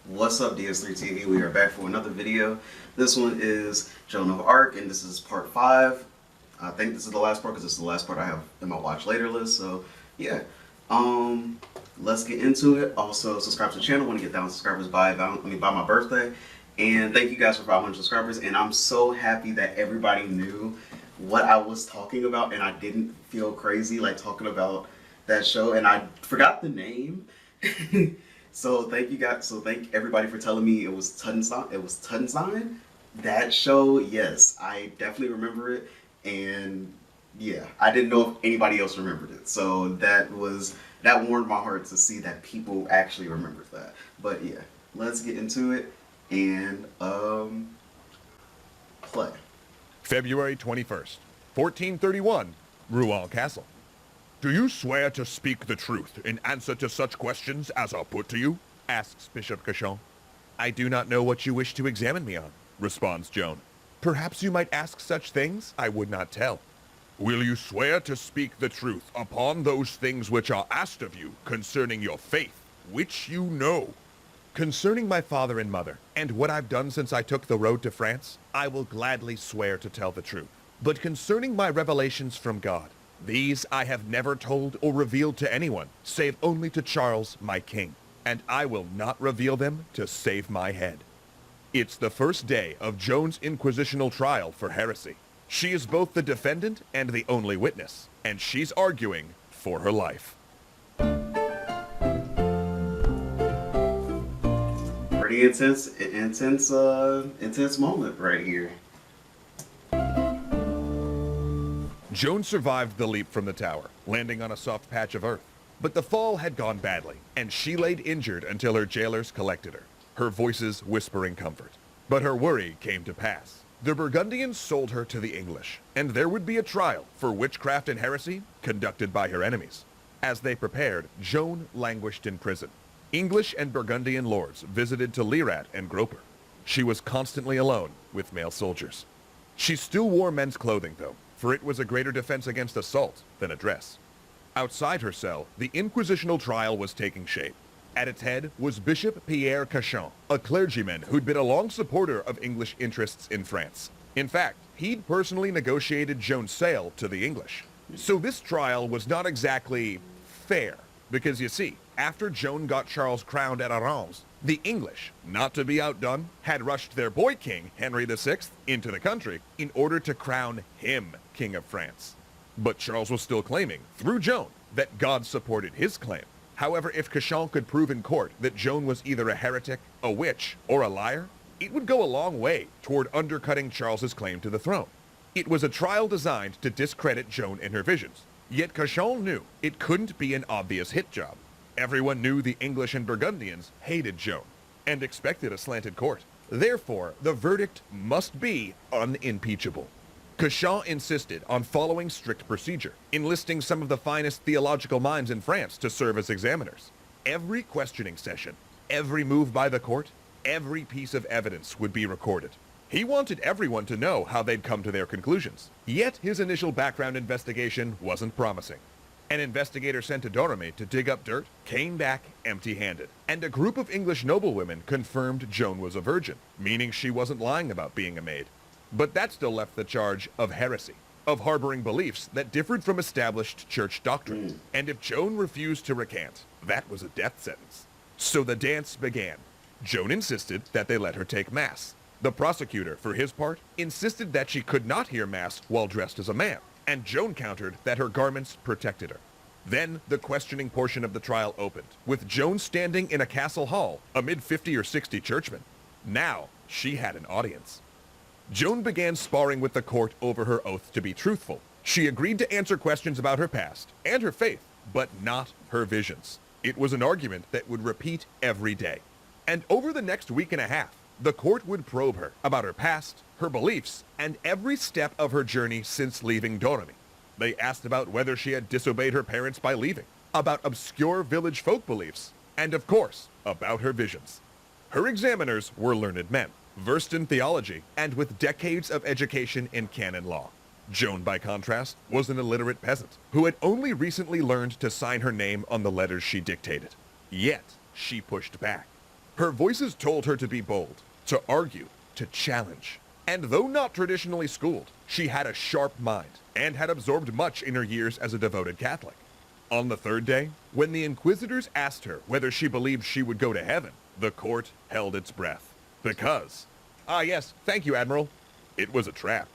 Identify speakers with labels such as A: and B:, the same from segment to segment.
A: What's up, DS3 TV? We are back for another video. This one is Joan of Arc, and this is part 5. I think this is the last part because this is the last part I have in my watch later list. So yeah, let's get into it. Also, subscribe to the channel. I want to get 1,000 subscribers by my birthday. And thank you guys for 500 subscribers. And I'm so happy that everybody knew what I was talking about, and I didn't feel crazy like talking about that show. And I forgot the name. So thank you guys. So thank everybody for telling me it was Tuttenstein. It was Tuttenstein. That show, yes, I definitely remember it. And yeah, I didn't know if anybody else remembered it. So that warmed my heart to see that people actually remembered that. But yeah, let's get into it and play.
B: February 21st, 1431, Rouen Castle. Do you swear to speak the truth in answer to such questions as are put to you? Asks Bishop Cauchon. I do not know what you wish to examine me on, responds Joan. Perhaps you might ask such things I would not tell. Will you swear to speak the truth upon those things which are asked of you concerning your faith, which you know? Concerning my father and mother, and what I've done since I took the road to France, I will gladly swear to tell the truth. But concerning my revelations from God, these I have never told or revealed to anyone, save only to Charles, my king, and I will not reveal them to save my head. It's the first day of Joan's inquisitional trial for heresy. She is both the defendant and the only witness, and she's arguing for her life.
A: Pretty intense moment right here.
B: Joan survived the leap from the tower, landing on a soft patch of earth. But the fall had gone badly, and she laid injured until her jailers collected her, her voices whispering comfort. But her worry came to pass. The Burgundians sold her to the English, and there would be a trial for witchcraft and heresy conducted by her enemies. As they prepared, Joan languished in prison. English and Burgundian lords visited to Lirat and grope her. She was constantly alone with male soldiers. She still wore men's clothing, though, for it was a greater defense against assault than a dress. Outside her cell, the inquisitional trial was taking shape. At its head was Bishop Pierre Cauchon, a clergyman who'd been a long supporter of English interests in France. In fact, he'd personally negotiated Joan's sale to the English. So this trial was not exactly fair, because you see, after Joan got Charles crowned at Arras, the English, not to be outdone, had rushed their boy king, Henry VI, into the country in order to crown him King of France. But Charles was still claiming, through Joan, that God supported his claim. However, if Cauchon could prove in court that Joan was either a heretic, a witch, or a liar, it would go a long way toward undercutting Charles's claim to the throne. It was a trial designed to discredit Joan and her visions. Yet Cauchon knew it couldn't be an obvious hit job. Everyone knew the English and Burgundians hated Joan and expected a slanted court. Therefore, the verdict must be unimpeachable. Cauchon insisted on following strict procedure, enlisting some of the finest theological minds in France to serve as examiners. Every questioning session, every move by the court, every piece of evidence would be recorded. He wanted everyone to know how they'd come to their conclusions. Yet his initial background investigation wasn't promising. An investigator sent to Doremy to dig up dirt came back empty-handed, and a group of English noblewomen confirmed Joan was a virgin, meaning she wasn't lying about being a maid. But that still left the charge of heresy, of harboring beliefs that differed from established church doctrine. And if Joan refused to recant, that was a death sentence. So the dance began. Joan insisted that they let her take Mass. The prosecutor, for his part, insisted that she could not hear Mass while dressed as a man, and Joan countered that her garments protected her. Then the questioning portion of the trial opened, with Joan standing in a castle hall amid 50 or 60 churchmen. Now she had an audience. Joan began sparring with the court over her oath to be truthful. She agreed to answer questions about her past and her faith, but not her visions. It was an argument that would repeat every day. And over the next week and a half, the court would probe her about her past, her beliefs, and every step of her journey since leaving Doremy. They asked about whether she had disobeyed her parents by leaving, about obscure village folk beliefs, and of course, about her visions. Her examiners were learned men, versed in theology, and with decades of education in canon law. Joan, by contrast, was an illiterate peasant who had only recently learned to sign her name on the letters she dictated. Yet, she pushed back. Her voices told her to be bold, to argue, to challenge. And though not traditionally schooled, she had a sharp mind and had absorbed much in her years as a devoted Catholic. On the third day, when the inquisitors asked her whether she believed she would go to heaven, the court held its breath. Because, yes, thank you, Admiral, it was a trap.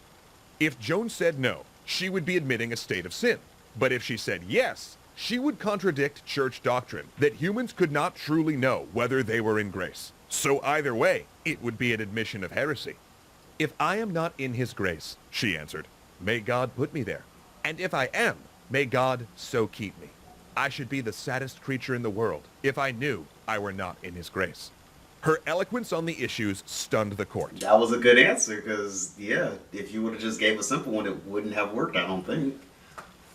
B: If Joan said no, she would be admitting a state of sin. But if she said yes, she would contradict church doctrine that humans could not truly know whether they were in grace. So either way, it would be an admission of heresy. If I am not in his grace, she answered, may God put me there. And if I am, may God so keep me. I should be the saddest creature in the world if I knew I were not in his grace. Her eloquence on the issues stunned the court.
A: That was a good answer, because, yeah, if you would have just gave a simple one, it wouldn't have worked, I don't think.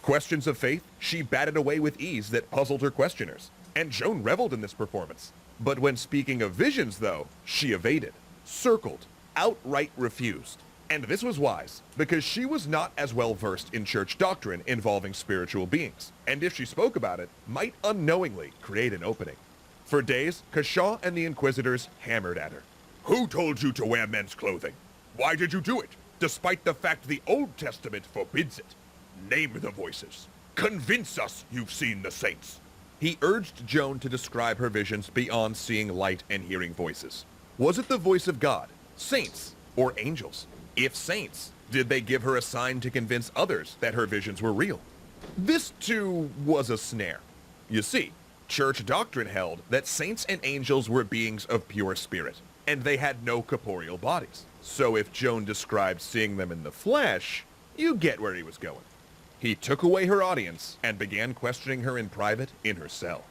B: Questions of faith, she batted away with ease that puzzled her questioners, and Joan reveled in this performance. But when speaking of visions, though, she evaded, circled, outright refused. And this was wise, because she was not as well versed in church doctrine involving spiritual beings, and if she spoke about it, might unknowingly create an opening. For days, Cauchon and the inquisitors hammered at her. Who told you to wear men's clothing? Why did you do it, despite the fact the Old Testament forbids it? Name the voices. Convince us you've seen the saints. He urged Joan to describe her visions beyond seeing light and hearing voices. Was it the voice of God, saints, or angels? If saints, did they give her a sign to convince others that her visions were real? This, too, was a snare. You see, church doctrine held that saints and angels were beings of pure spirit, and they had no corporeal bodies. So if Joan described seeing them in the flesh, you get where he was going. He took away her audience and began questioning her in private in her cell.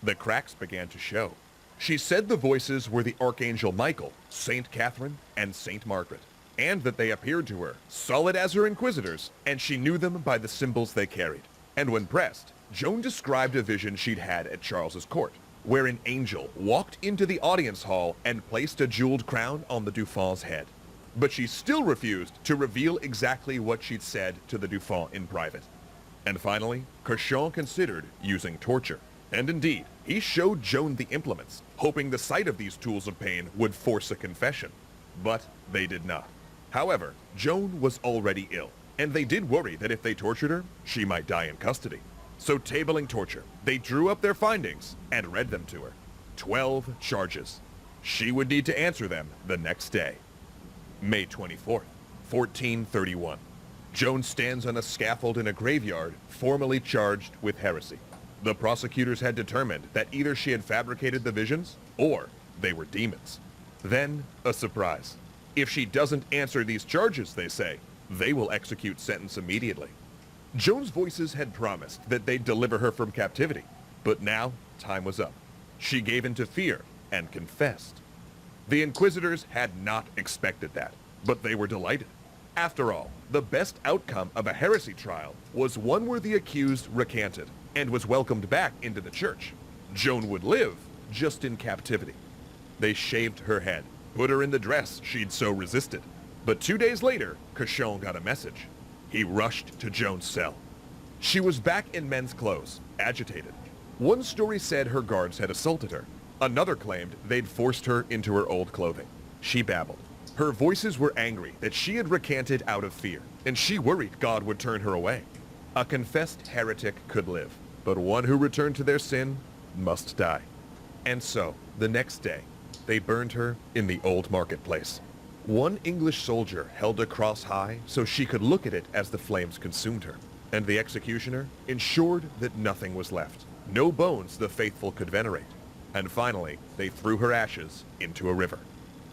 B: The cracks began to show. She said the voices were the Archangel Michael, Saint Catherine, and Saint Margaret, and that they appeared to her, solid as her inquisitors, and she knew them by the symbols they carried. And when pressed, Joan described a vision she'd had at Charles's court, where an angel walked into the audience hall and placed a jeweled crown on the Dauphin's head. But she still refused to reveal exactly what she'd said to the Dauphin in private. And finally, Cauchon considered using torture. And indeed, he showed Joan the implements, hoping the sight of these tools of pain would force a confession. But they did not. However, Joan was already ill, and they did worry that if they tortured her, she might die in custody. So tabling torture, they drew up their findings and read them to her. 12 charges. She would need to answer them the next day. May 24th, 1431. Joan stands on a scaffold in a graveyard, formally charged with heresy. The prosecutors had determined that either she had fabricated the visions, or they were demons. Then, a surprise. If she doesn't answer these charges, they say, they will execute sentence immediately. Joan's voices had promised that they'd deliver her from captivity, but now time was up. She gave in to fear and confessed. The inquisitors had not expected that, but they were delighted. After all, the best outcome of a heresy trial was one where the accused recanted and was welcomed back into the church. Joan would live, just in captivity. They shaved her head, put her in the dress she'd so resisted. But 2 days later, Cauchon got a message. He rushed to Joan's cell. She was back in men's clothes, agitated. One story said her guards had assaulted her. Another claimed they'd forced her into her old clothing. She babbled. Her voices were angry that she had recanted out of fear, and she worried God would turn her away. A confessed heretic could live, but one who returned to their sin must die. And so, the next day, they burned her in the old marketplace. One English soldier held a cross high so she could look at it as the flames consumed her, and the executioner ensured that nothing was left. No bones the faithful could venerate. And finally, they threw her ashes into a river.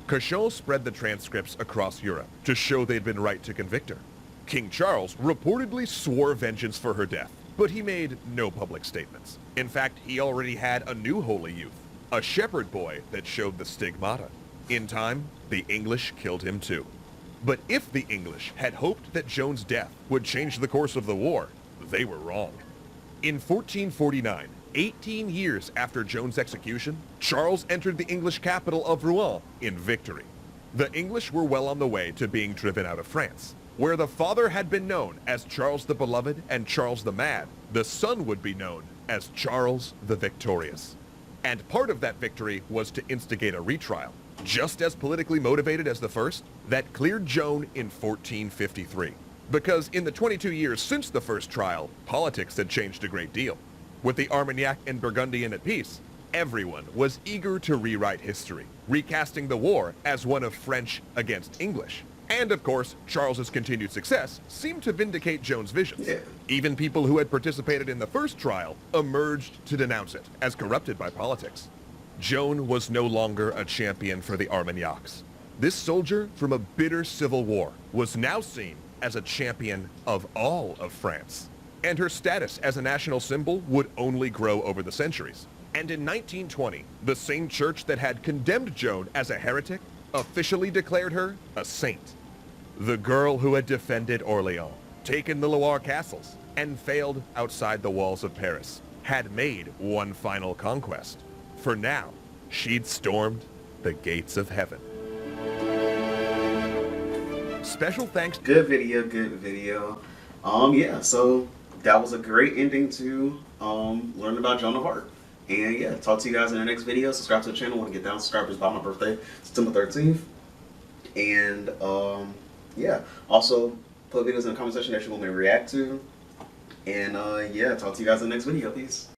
B: Cauchon spread the transcripts across Europe to show they'd been right to convict her. King Charles reportedly swore vengeance for her death, but he made no public statements. In fact, he already had a new holy youth, a shepherd boy that showed the stigmata. In time, the English killed him too. But if the English had hoped that Joan's death would change the course of the war, they were wrong. In 1449, 18 years after Joan's execution, Charles entered the English capital of Rouen in victory. The English were well on the way to being driven out of France. Where the father had been known as Charles the Beloved and Charles the Mad, the son would be known as Charles the Victorious. And part of that victory was to instigate a retrial, just as politically motivated as the first, that cleared Joan in 1453. Because in the 22 years since the first trial, politics had changed a great deal. With the Armagnac and Burgundian at peace, everyone was eager to rewrite history, recasting the war as one of French against English. And of course, Charles's continued success seemed to vindicate Joan's visions.
A: Yeah.
B: Even people who had participated in the first trial emerged to denounce it as corrupted by politics. Joan was no longer a champion for the Armagnacs. This soldier from a bitter civil war was now seen as a champion of all of France. And her status as a national symbol would only grow over the centuries. And in 1920, the same church that had condemned Joan as a heretic officially declared her a saint. The girl who had defended Orléans, taken the Loire castles, and failed outside the walls of Paris had made one final conquest. For now, she'd stormed the gates of heaven. Special thanks.
A: Good video, good video. Yeah, so that was a great ending to learn about Joan of Arc. And yeah, talk to you guys in the next video. Subscribe to the channel. Want to get down subscribers by my birthday, September 13th. And yeah, also put videos in the comment section that you want me to react to. And yeah, talk to you guys in the next video. Peace.